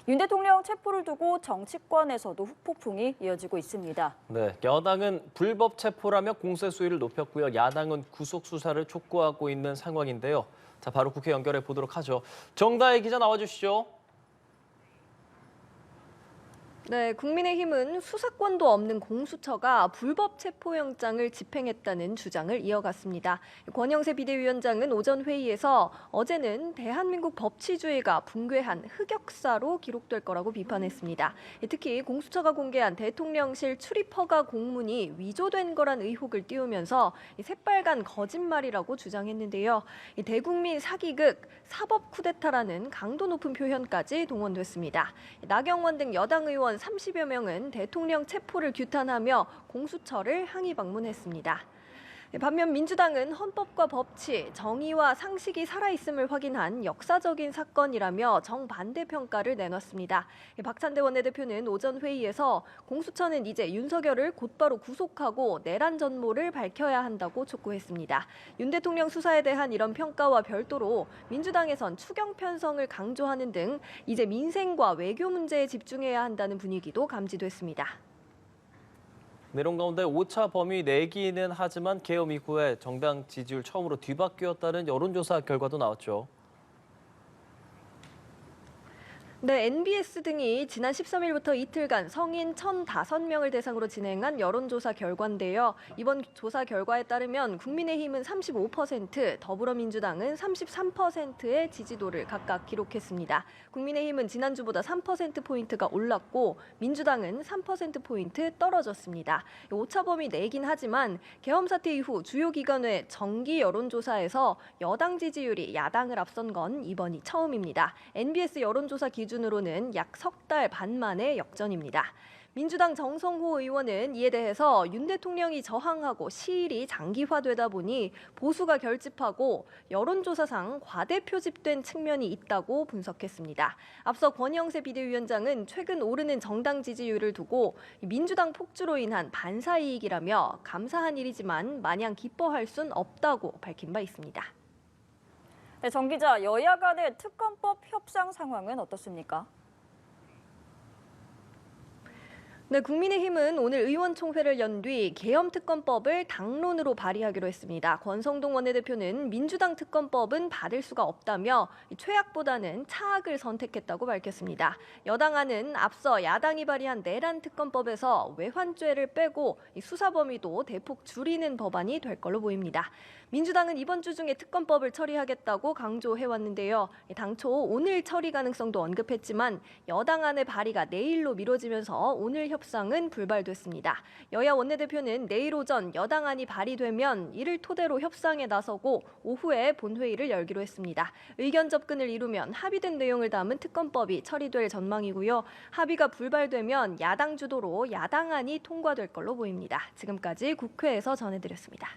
윤 대통령 체포를 두고 정치권에서도 후폭풍이 이어지고 있습니다. 네, 여당은 불법 체포라며 공세 수위를 높였고요. 야당은 구속 수사를 촉구하고 있는 상황인데요. 자, 바로 국회 연결해 보도록 하죠. 정다혜 기자 나와주시죠. 네, 국민의힘은 수사권도 없는 공수처가 불법 체포영장을 집행했다는 주장을 이어갔습니다. 권영세 비대위원장은 오전 회의에서 어제는 대한민국 법치주의가 붕괴한 흑역사로 기록될 거라고 비판했습니다. 특히 공수처가 공개한 대통령실 출입 허가 공문이 위조된 거란 의혹을 띄우면서 새빨간 거짓말이라고 주장했는데요. 대국민 사기극, 사법 쿠데타라는 강도 높은 표현까지 동원됐습니다. 나경원 등 여당 의원 30여 명은 대통령 체포를 규탄하며 공수처를 항의 방문했습니다. 반면 민주당은 헌법과 법치, 정의와 상식이 살아있음을 확인한 역사적인 사건이라며 정반대 평가를 내놨습니다. 박찬대 원내대표는 오전 회의에서 공수처는 이제 윤석열을 곧바로 구속하고 내란 전모를 밝혀야 한다고 촉구했습니다. 윤 대통령 수사에 대한 이런 평가와 별도로 민주당에선 추경 편성을 강조하는 등 이제 민생과 외교 문제에 집중해야 한다는 분위기도 감지됐습니다. 이런 가운데 5차 범위 내기는 하지만 계엄 이후에 정당 지지율 처음으로 뒤바뀌었다는 여론조사 결과도 나왔죠. 네, NBS 등이 지난 13일부터 이틀간 성인 1,005명을 대상으로 진행한 여론조사 결과인데요. 이번 조사 결과에 따르면 국민의힘은 35%, 더불어민주당은 33%의 지지도를 각각 기록했습니다. 국민의힘은 지난주보다 3%포인트가 올랐고 민주당은 3%포인트 떨어졌습니다. 5차 범위 내긴 하지만 계엄 사태 이후 주요 기관의 정기 여론조사에서 여당 지지율이 야당을 앞선 건 이번이 처음입니다. NBS 여론조사 기준으로는 약 석 달 반 만의 역전입니다. 민주당 정성호 의원은 이에 대해서 윤 대통령이 저항하고 시일이 장기화되다 보니 보수가 결집하고 여론조사상 과대표집된 측면이 있다고 분석했습니다. 앞서 권영세 비대위원장은 최근 오르는 정당 지지율을 두고 민주당 폭주로 인한 반사이익이라며 감사한 일이지만 마냥 기뻐할 순 없다고 밝힌 바 있습니다. 네, 정 기자, 여야 간의 특검법 협상 상황은 어떻습니까? 네, 국민의힘은 오늘 의원총회를 연 뒤 계엄특검법을 당론으로 발의하기로 했습니다. 권성동 원내대표는 민주당 특검법은 받을 수가 없다며 최악보다는 차악을 선택했다고 밝혔습니다. 여당안은 앞서 야당이 발의한 내란 특검법에서 외환죄를 빼고 수사 범위도 대폭 줄이는 법안이 될 걸로 보입니다. 민주당은 이번 주 중에 특검법을 처리하겠다고 강조해왔는데요. 당초 오늘 처리 가능성도 언급했지만 여당안의 발의가 내일로 미뤄지면서 오늘 협상은 불발됐습니다. 여야 원내대표는 내일 오전 여당안이 발의되면 이를 토대로 협상에 나서고 오후에 본회의를 열기로 했습니다. 의견 접근을 이루면 합의된 내용을 담은 특검법이 처리될 전망이고요. 합의가 불발되면 야당 주도로 야당안이 통과될 걸로 보입니다. 지금까지 국회에서 전해드렸습니다.